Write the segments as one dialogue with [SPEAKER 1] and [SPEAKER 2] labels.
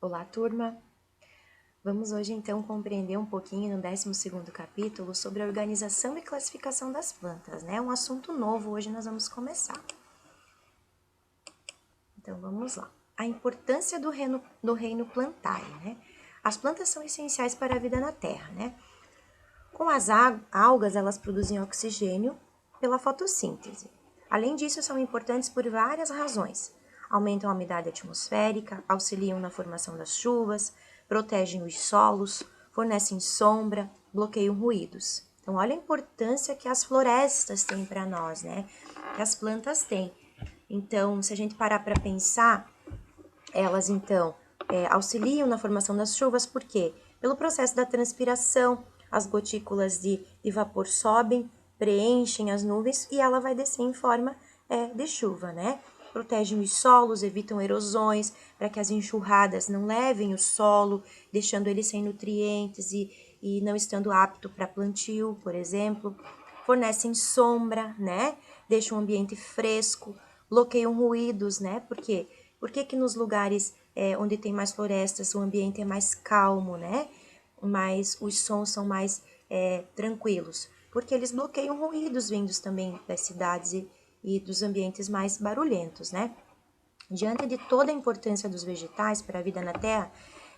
[SPEAKER 1] Olá, turma! Vamos hoje, então, compreender um pouquinho no 12º capítulo sobre a organização e classificação das plantas, né? Um assunto novo, hoje nós vamos começar. Então, vamos lá. A importância do reino plantário, né? As plantas são essenciais para a vida na Terra, né? Com as algas, elas produzem oxigênio pela fotossíntese. Além disso, são importantes por várias razões. Aumentam a umidade atmosférica, auxiliam na formação das chuvas, protegem os solos, fornecem sombra, bloqueiam ruídos. Então, olha a importância que as florestas têm para nós, né? Que as plantas têm. Então, se a gente parar para pensar, elas, então, auxiliam na formação das chuvas, por quê? Pelo processo da transpiração, as gotículas de vapor sobem, preenchem as nuvens e ela vai descer em forma de chuva, né? Protegem os solos, evitam erosões, para que as enxurradas não levem o solo, deixando ele sem nutrientes e não estando apto para plantio, por exemplo. Fornecem sombra, né? Deixam o ambiente fresco, bloqueiam ruídos, né? Por quê? Por que nos lugares onde tem mais florestas o ambiente é mais calmo, né? Mas os sons são mais tranquilos? Porque eles bloqueiam ruídos vindos também das cidades e dos ambientes mais barulhentos, né? Diante de toda a importância dos vegetais para a vida na Terra,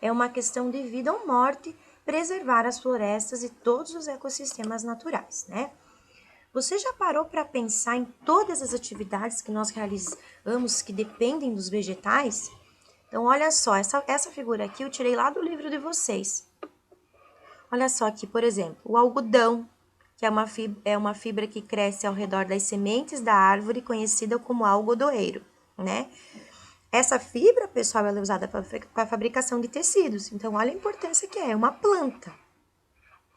[SPEAKER 1] é uma questão de vida ou morte preservar as florestas e todos os ecossistemas naturais, né? Você já parou para pensar em todas as atividades que nós realizamos que dependem dos vegetais? Então, olha só, essa figura aqui eu tirei lá do livro de vocês. Olha só aqui, por exemplo, o algodão, que é uma fibra que cresce ao redor das sementes da árvore, conhecida como algodoeiro, né? Essa fibra, pessoal, ela é usada para a fabricação de tecidos. Então, olha a importância que é uma planta.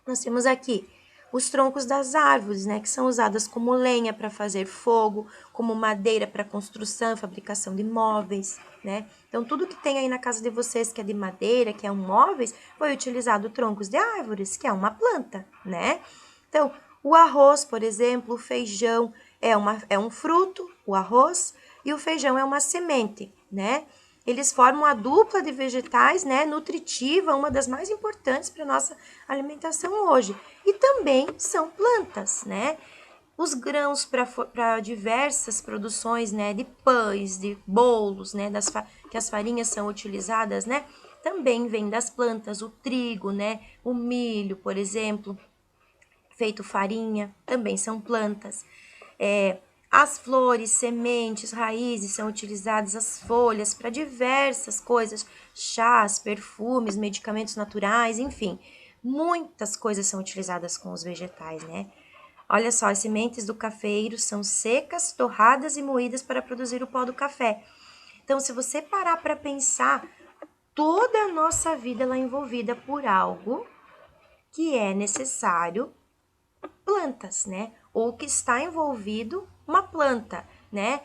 [SPEAKER 1] Nós temos aqui os troncos das árvores, né, que são usadas como lenha para fazer fogo, como madeira para construção, fabricação de móveis, né? Então, tudo que tem aí na casa de vocês que é de madeira, que é um móveis, foi utilizado troncos de árvores, que é uma planta, né? Então, o arroz, por exemplo, o feijão é um fruto, o arroz, e o feijão é uma semente, né? Eles formam a dupla de vegetais, né, nutritiva, uma das mais importantes para a nossa alimentação hoje. E também são plantas, né? Os grãos para diversas produções, né, de pães, de bolos, né, que as farinhas são utilizadas, né, também vêm das plantas, o trigo, né, o milho, por exemplo, feito farinha, também são plantas. As flores, sementes, raízes são utilizadas, as folhas, para diversas coisas, chás, perfumes, medicamentos naturais, enfim. Muitas coisas são utilizadas com os vegetais, né? Olha só, as sementes do cafeiro são secas, torradas e moídas para produzir o pó do café. Então, se você parar para pensar, toda a nossa vida ela é envolvida por algo que é necessário plantas, né? Ou que está envolvido uma planta, né?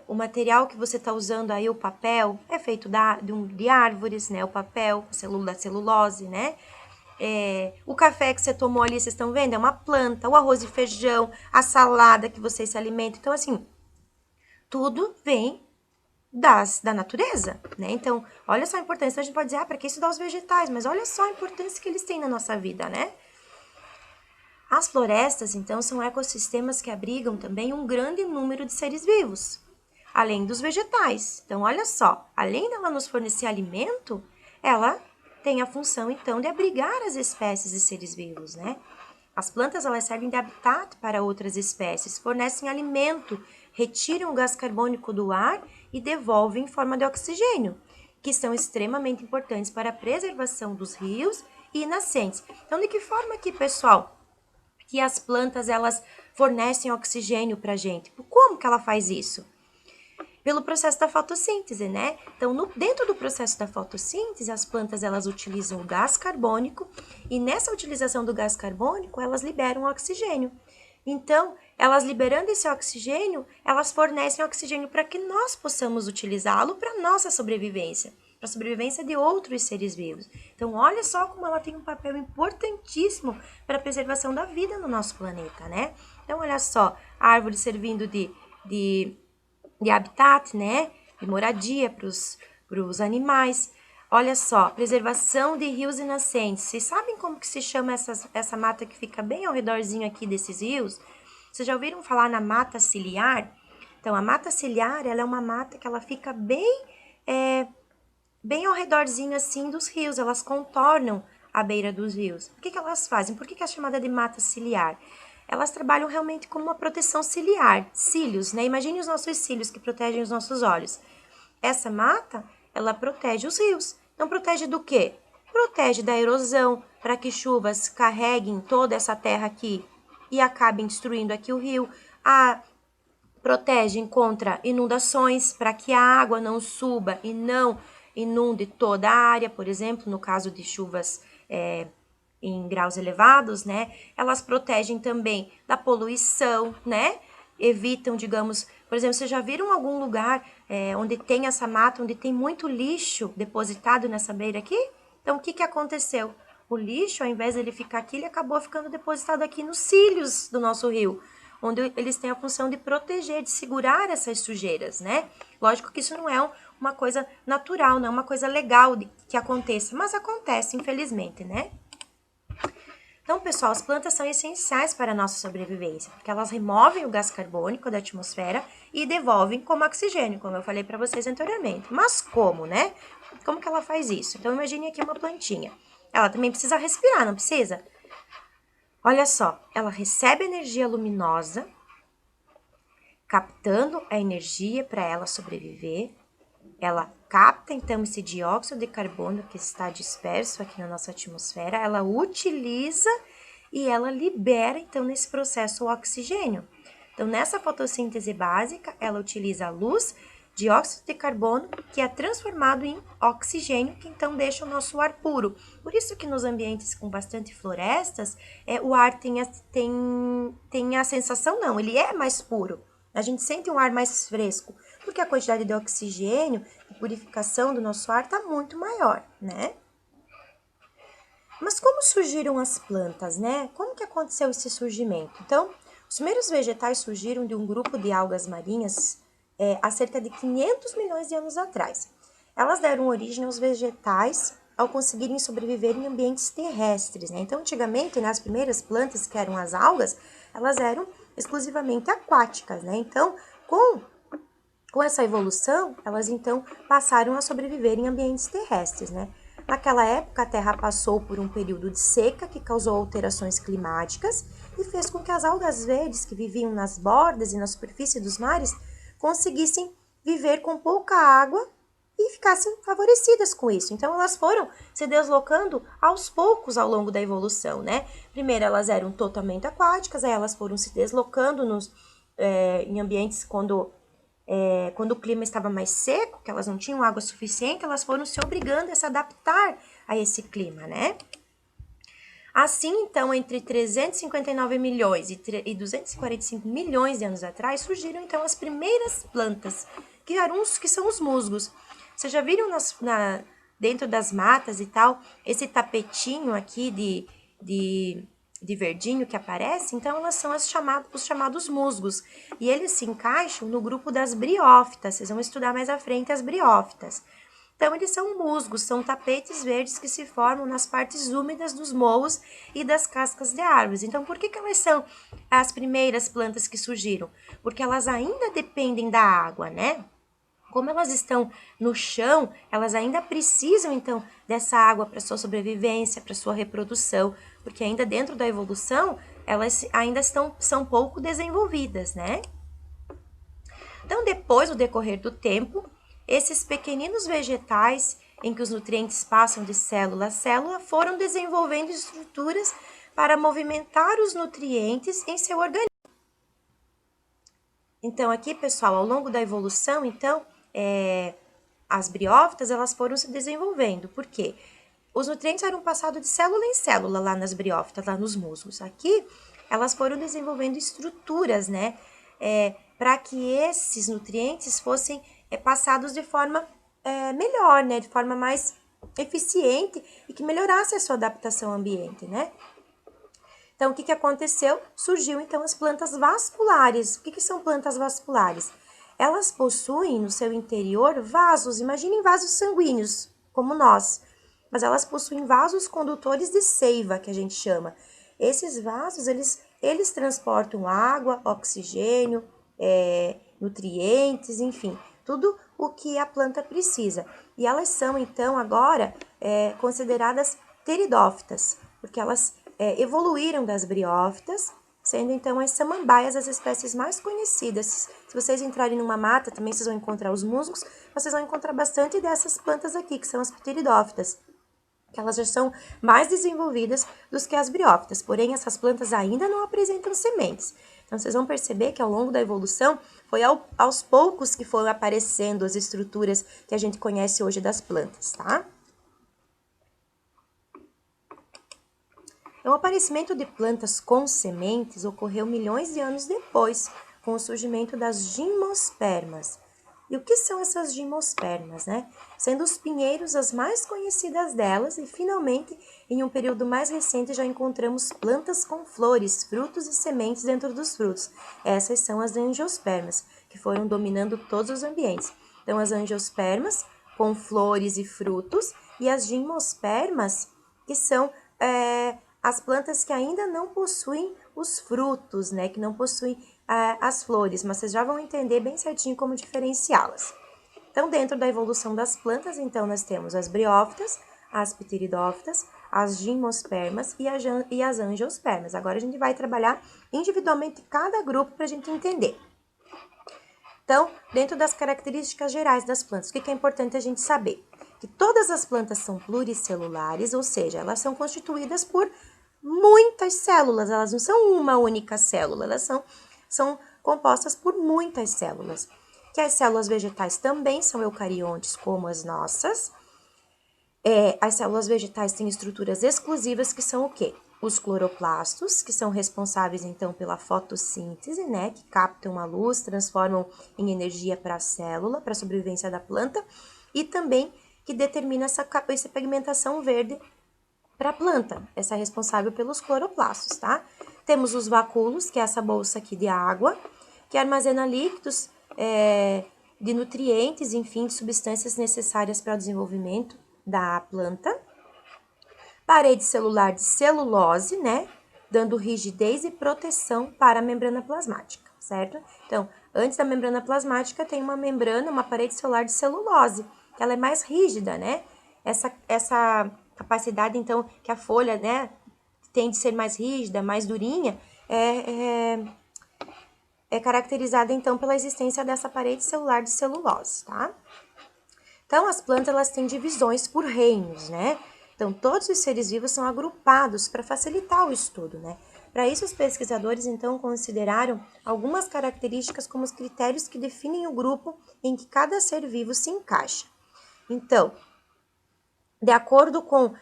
[SPEAKER 1] O material que você está usando aí, o papel, é feito de árvores, né? O papel, da celulose, né? O café que você tomou ali, vocês estão vendo? É uma planta. O arroz e feijão, a salada que vocês se alimentam. Então, assim, tudo vem da natureza, né? Então, olha só a importância. A gente pode dizer, para que estudar os vegetais? Mas olha só a importância que eles têm na nossa vida, né? As florestas, então, são ecossistemas que abrigam também um grande número de seres vivos, além dos vegetais. Então, olha só, além dela nos fornecer alimento, ela tem a função, então, de abrigar as espécies de seres vivos, né? As plantas, elas servem de habitat para outras espécies, fornecem alimento, retiram o gás carbônico do ar e devolvem em forma de oxigênio, que são extremamente importantes para a preservação dos rios e nascentes. Então, de que forma aqui, pessoal, que as plantas elas fornecem oxigênio para a gente? Como que ela faz isso? Pelo processo da fotossíntese, né? Então, dentro do processo da fotossíntese, as plantas elas utilizam o gás carbônico e nessa utilização do gás carbônico, elas liberam oxigênio. Então, elas liberando esse oxigênio, elas fornecem oxigênio para que nós possamos utilizá-lo para nossa sobrevivência, para a sobrevivência de outros seres vivos. Então, olha só como ela tem um papel importantíssimo para a preservação da vida no nosso planeta, né? Então, olha só, a árvore servindo de habitat, né? De moradia os animais. Olha só, preservação de rios e nascentes. Vocês sabem como que se chama essa mata que fica bem ao redorzinho aqui desses rios? Vocês já ouviram falar na mata ciliar? Então, a mata ciliar, ela é uma mata que ela fica bem ao redorzinho assim dos rios, elas contornam a beira dos rios. O que que elas fazem? Por que que é chamada de mata ciliar? Elas trabalham realmente como uma proteção ciliar, cílios, né? Imagine os nossos cílios que protegem os nossos olhos. Essa mata, ela protege os rios. Então, protege do quê? Protege da erosão, para que chuvas carreguem toda essa terra aqui e acabem destruindo aqui o rio. Protegem contra inundações, para que a água não suba e não inunde toda a área, por exemplo, no caso de chuvas em graus elevados, né? Elas protegem também da poluição, né? Evitam, digamos, por exemplo, vocês já viram algum lugar onde tem essa mata, onde tem muito lixo depositado nessa beira aqui? Então, o que que aconteceu? O lixo, ao invés de ele ficar aqui, ele acabou ficando depositado aqui nos cílios do nosso rio, onde eles têm a função de proteger, de segurar essas sujeiras, né? Lógico que isso não é uma coisa natural, não é uma coisa legal que aconteça, mas acontece, infelizmente, né? Então, pessoal, as plantas são essenciais para a nossa sobrevivência, porque elas removem o gás carbônico da atmosfera e devolvem como oxigênio, como eu falei para vocês anteriormente. Mas como, né? Como que ela faz isso? Então, imagine aqui uma plantinha. Ela também precisa respirar, não precisa? Olha só, ela recebe energia luminosa, captando a energia para ela sobreviver. Ela capta, então, esse dióxido de carbono que está disperso aqui na nossa atmosfera, ela utiliza e ela libera, então, nesse processo o oxigênio. Então, nessa fotossíntese básica, ela utiliza a luz, dióxido de carbono, que é transformado em oxigênio, que então deixa o nosso ar puro. Por isso que nos ambientes com bastante florestas, o ar tem a sensação, não, ele é mais puro. A gente sente um ar mais fresco, porque a quantidade de oxigênio e purificação do nosso ar está muito maior, né? Mas como surgiram as plantas, né? Como que aconteceu esse surgimento? Então, os primeiros vegetais surgiram de um grupo de algas marinhas há cerca de 500 milhões de anos atrás. Elas deram origem aos vegetais ao conseguirem sobreviver em ambientes terrestres, né? Então, antigamente, nas primeiras plantas, que eram as algas, elas eram exclusivamente aquáticas, né? Então, com essa evolução, elas então passaram a sobreviver em ambientes terrestres, né? Naquela época, a Terra passou por um período de seca que causou alterações climáticas e fez com que as algas verdes que viviam nas bordas e na superfície dos mares conseguissem viver com pouca água e ficassem favorecidas com isso. Então, elas foram se deslocando aos poucos ao longo da evolução, né? Primeiro, elas eram totalmente aquáticas, aí elas foram se deslocando em ambientes quando o clima estava mais seco, que elas não tinham água suficiente, elas foram se obrigando a se adaptar a esse clima, né? Assim, então, entre 359 milhões e 245 milhões de anos atrás, surgiram, então, as primeiras plantas, que são os musgos. Vocês já viram dentro das matas e tal, esse tapetinho aqui de verdinho que aparece? Então, elas são os chamados musgos. E eles se encaixam no grupo das briófitas. Vocês vão estudar mais à frente as briófitas. Então, eles são musgos, são tapetes verdes que se formam nas partes úmidas dos morros e das cascas de árvores. Então, por que elas são as primeiras plantas que surgiram? Porque elas ainda dependem da água, né? Como elas estão no chão, elas ainda precisam, então, dessa água para sua sobrevivência, para sua reprodução, porque ainda dentro da evolução, elas ainda são pouco desenvolvidas, né? Então, depois do decorrer do tempo, esses pequeninos vegetais em que os nutrientes passam de célula a célula foram desenvolvendo estruturas para movimentar os nutrientes em seu organismo. Então, aqui, pessoal, ao longo da evolução, então, as briófitas, elas foram se desenvolvendo. Por quê? Os nutrientes eram passados de célula em célula lá nas briófitas, lá nos musgos. Aqui, elas foram desenvolvendo estruturas, né? Para que esses nutrientes fossem passados de forma melhor, né? De forma mais eficiente e que melhorasse a sua adaptação ao ambiente, né? Então, o que aconteceu? Surgiu, então, as plantas vasculares. O que são plantas vasculares? elas possuem no seu interior vasos, imaginem vasos sanguíneos, como nós, mas elas possuem vasos condutores de seiva, que a gente chama. Esses vasos, eles transportam água, oxigênio, nutrientes, enfim, tudo o que a planta precisa. E elas são, então, agora consideradas pteridófitas, porque elas evoluíram das briófitas, sendo então as samambaias as espécies mais conhecidas. Se vocês entrarem numa mata, também vocês vão encontrar os musgos, vocês vão encontrar bastante dessas plantas aqui, que são as pteridófitas, que elas já são mais desenvolvidas do que as briófitas, porém essas plantas ainda não apresentam sementes. Então vocês vão perceber que ao longo da evolução foi aos poucos que foram aparecendo as estruturas que a gente conhece hoje das plantas, tá? Então, o aparecimento de plantas com sementes ocorreu milhões de anos depois, com o surgimento das gimnospermas. E o que são essas gimnospermas, né? Sendo os pinheiros as mais conhecidas delas e, finalmente, em um período mais recente, já encontramos plantas com flores, frutos e sementes dentro dos frutos. Essas são as angiospermas, que foram dominando todos os ambientes. Então, as angiospermas, com flores e frutos, e as gimnospermas, que são as plantas que ainda não possuem os frutos, né? Que não possuem as flores, mas vocês já vão entender bem certinho como diferenciá-las. Então, dentro da evolução das plantas, então, nós temos as briófitas, as pteridófitas, as gimnospermas e as angiospermas. Agora, a gente vai trabalhar individualmente cada grupo para a gente entender. Então, dentro das características gerais das plantas, o que é importante a gente saber? Que todas as plantas são pluricelulares, ou seja, elas são constituídas por muitas células, elas não são uma única célula, elas são compostas por muitas células. Que as células vegetais também são eucariontes, como as nossas. As células vegetais têm estruturas exclusivas que são o quê? Os cloroplastos, que são responsáveis, então, pela fotossíntese, né? Que captam a luz, transformam em energia para a célula, para a sobrevivência da planta, e também que determina essa pigmentação verde para a planta. Essa é responsável pelos cloroplastos, tá? Temos os vacúolos, que é essa bolsa aqui de água, que armazena líquidos de nutrientes, enfim, de substâncias necessárias para o desenvolvimento da planta. Parede celular de celulose, né? Dando rigidez e proteção para a membrana plasmática, certo? Então, antes da membrana plasmática tem uma membrana, uma parede celular de celulose, que ela é mais rígida, né? Essa capacidade, então, que a folha, né, tem de ser mais rígida, mais durinha, é caracterizada, então, pela existência dessa parede celular de celulose, tá? Então, as plantas, elas têm divisões por reinos, né? Então, todos os seres vivos são agrupados para facilitar o estudo, né? Para isso, os pesquisadores, então, consideraram algumas características como os critérios que definem o grupo em que cada ser vivo se encaixa. Então, de acordo com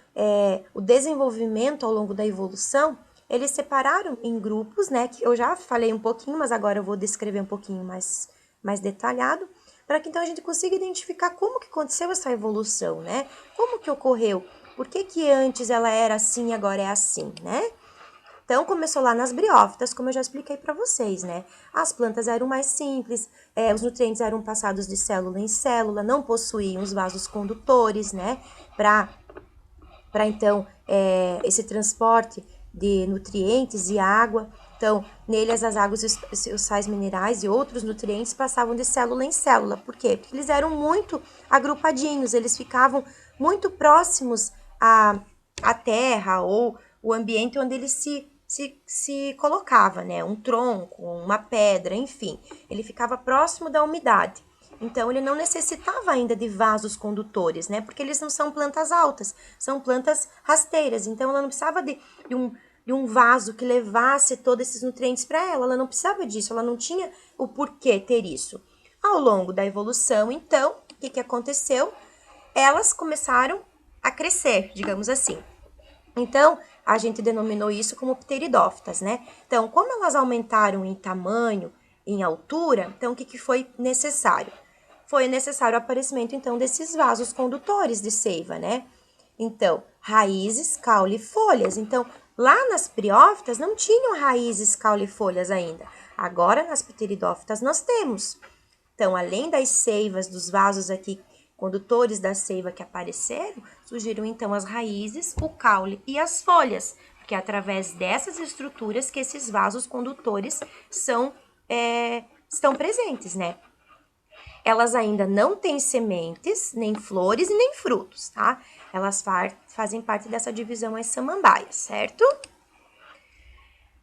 [SPEAKER 1] o desenvolvimento ao longo da evolução, eles separaram em grupos, né? Que eu já falei um pouquinho, mas agora eu vou descrever um pouquinho mais detalhado, para que então a gente consiga identificar como que aconteceu essa evolução, né? Como que ocorreu? Por que antes ela era assim e agora é assim, né? Então, começou lá nas briófitas, como eu já expliquei para vocês, né? As plantas eram mais simples, os nutrientes eram passados de célula em célula, não possuíam os vasos condutores, né? Para então, esse transporte de nutrientes e água. Então, neles as águas, os sais minerais e outros nutrientes passavam de célula em célula. Por quê? Porque eles eram muito agrupadinhos, eles ficavam muito próximos à terra ou o ambiente onde ele se colocava, né? Um tronco, uma pedra, enfim. Ele ficava próximo da umidade. Então, ele não necessitava ainda de vasos condutores, né? Porque eles não são plantas altas, são plantas rasteiras. Então, ela não precisava de um vaso que levasse todos esses nutrientes para ela. Ela não precisava disso, ela não tinha o porquê ter isso. Ao longo da evolução, então, o que aconteceu? Elas começaram a crescer, digamos assim. Então, a gente denominou isso como pteridófitas, né? Então, como elas aumentaram em tamanho, em altura, então o que foi necessário? Foi necessário o aparecimento, então, desses vasos condutores de seiva, né? Então, raízes, caule e folhas. Então, lá nas briófitas não tinham raízes, caule e folhas ainda. Agora, nas pteridófitas, nós temos. Então, além das seivas, dos vasos aqui, condutores da seiva que apareceram, surgiram então as raízes, o caule e as folhas, porque é através dessas estruturas que esses vasos condutores estão presentes, né? Elas ainda não têm sementes, nem flores e nem frutos, tá? Elas fazem parte dessa divisão as samambaias, certo?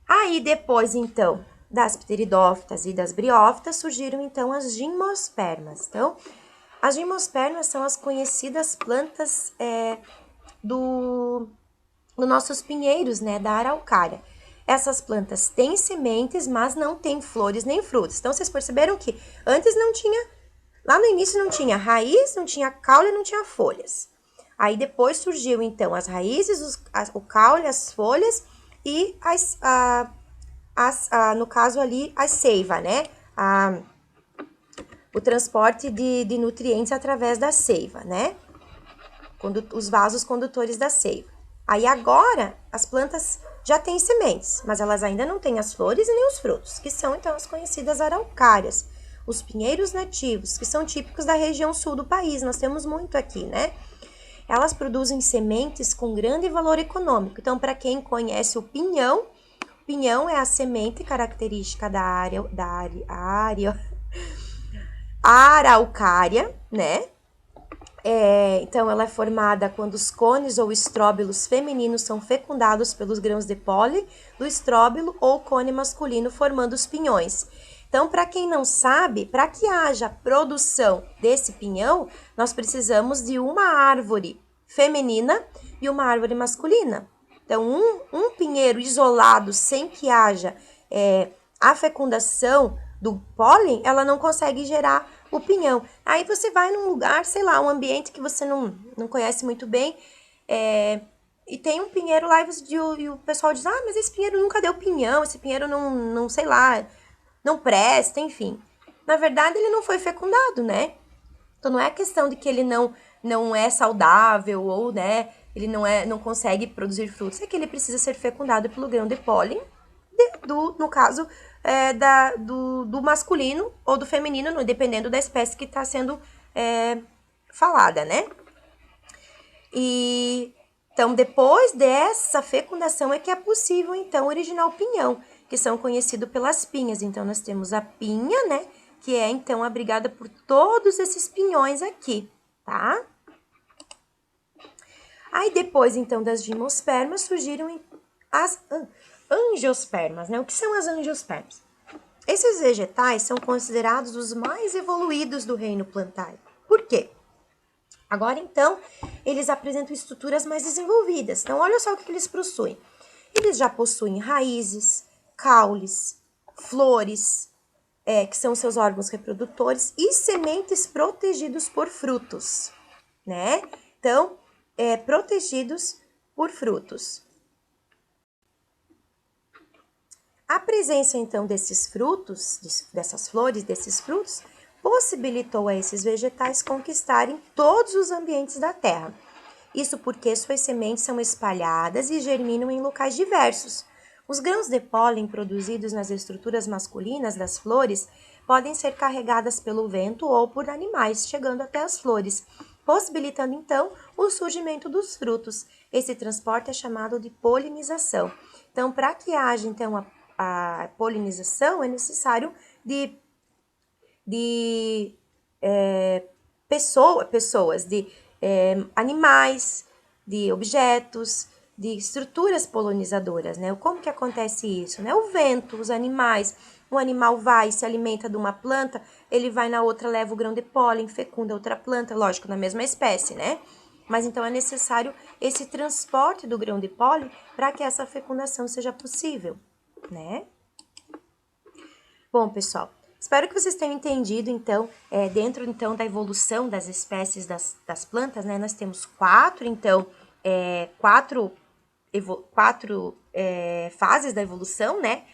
[SPEAKER 1] Aí depois, então, das pteridófitas e das briófitas, surgiram então as gimnospermas. Então, as gimnospermas são as conhecidas plantas dos nossos pinheiros, né, da araucária. Essas plantas têm sementes, mas não têm flores nem frutos. Então, vocês perceberam que antes não tinha, lá no início não tinha raiz, não tinha caule, não tinha folhas. Aí depois surgiu, então, as raízes, o caule, as folhas e no caso ali, a seiva, né? O transporte de nutrientes através da seiva, né? Os vasos condutores da seiva. Aí agora, as plantas já têm sementes, mas elas ainda não têm as flores e nem os frutos, que são então as conhecidas araucárias, os pinheiros nativos, que são típicos da região sul do país, nós temos muito aqui, né? Elas produzem sementes com grande valor econômico. Então, para quem conhece o pinhão é a semente característica da araucária, né? Então, ela é formada quando os cones ou estróbilos femininos são fecundados pelos grãos de pólen do estróbilo ou cone masculino, formando os pinhões. Então, para quem não sabe, para que haja produção desse pinhão, nós precisamos de uma árvore feminina e uma árvore masculina. Então, um pinheiro isolado, sem que haja a fecundação do pólen, ela não consegue gerar o pinhão. Aí você vai num lugar, sei lá, um ambiente que você não conhece muito bem, e tem um pinheiro lá e o pessoal diz, mas esse pinheiro nunca deu pinhão, esse pinheiro não sei lá, não presta, enfim. Na verdade, ele não foi fecundado, né? Então, não é questão de que ele não é saudável ou, né, ele não consegue produzir frutos, é que ele precisa ser fecundado pelo grão de pólen, no caso, do masculino ou do feminino, dependendo da espécie que está sendo falada, né? E então, depois dessa fecundação é que é possível, então, originar o pinhão, que são conhecidos pelas pinhas. Então, nós temos a pinha, né? Que é, então, abrigada por todos esses pinhões aqui, tá? Aí, depois, então, das gimnospermas, surgiram as angiospermas, né? O que são as angiospermas? Esses vegetais são considerados os mais evoluídos do reino plantário. Por quê? Agora, então, eles apresentam estruturas mais desenvolvidas. Então, olha só o que eles possuem. Eles já possuem raízes, caules, flores, que são seus órgãos reprodutores, e sementes protegidos por frutos, né? Então, protegidos por frutos. A presença, então, desses frutos, dessas flores, desses frutos, possibilitou a esses vegetais conquistarem todos os ambientes da Terra. Isso porque suas sementes são espalhadas e germinam em locais diversos. Os grãos de pólen produzidos nas estruturas masculinas das flores podem ser carregadas pelo vento ou por animais, chegando até as flores, possibilitando então o surgimento dos frutos. Esse transporte é chamado de polinização. Então, para que haja então a polinização, é necessário de pessoas, de animais, de objetos, de estruturas polinizadoras, né? Como que acontece isso, né? O vento, os animais, um animal vai, se alimenta de uma planta, ele vai na outra, leva o grão de pólen, fecunda outra planta, lógico, na mesma espécie, né? Mas então é necessário esse transporte do grão de pólen para que essa fecundação seja possível, né? Bom, pessoal, espero que vocês tenham entendido, então, dentro, então, da evolução das espécies das plantas, né, nós temos quatro fases da evolução, né,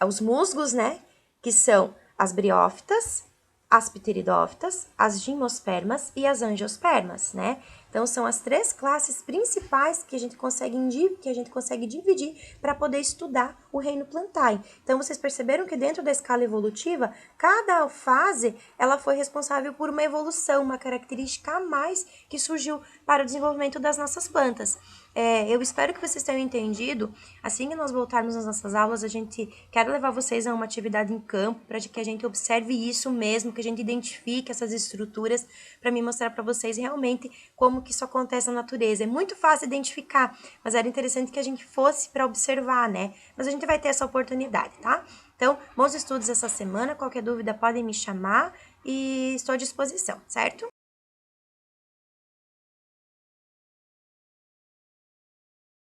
[SPEAKER 1] os musgos, né, que são as briófitas, as pteridófitas, as gimnospermas e as angiospermas, né. Então, são as 3 classes principais que a gente consegue dividir para poder estudar o reino Plantae. Então, vocês perceberam que dentro da escala evolutiva, cada fase ela foi responsável por uma evolução, uma característica a mais que surgiu para o desenvolvimento das nossas plantas. Eu espero que vocês tenham entendido. Assim que nós voltarmos nas nossas aulas, a gente quer levar vocês a uma atividade em campo para que a gente observe isso mesmo, que a gente identifique essas estruturas para me mostrar para vocês realmente como que isso acontece na natureza. É muito fácil identificar, mas era interessante que a gente fosse para observar, né? Mas a gente vai ter essa oportunidade, tá? Então, bons estudos essa semana. Qualquer dúvida podem me chamar e estou à disposição, certo?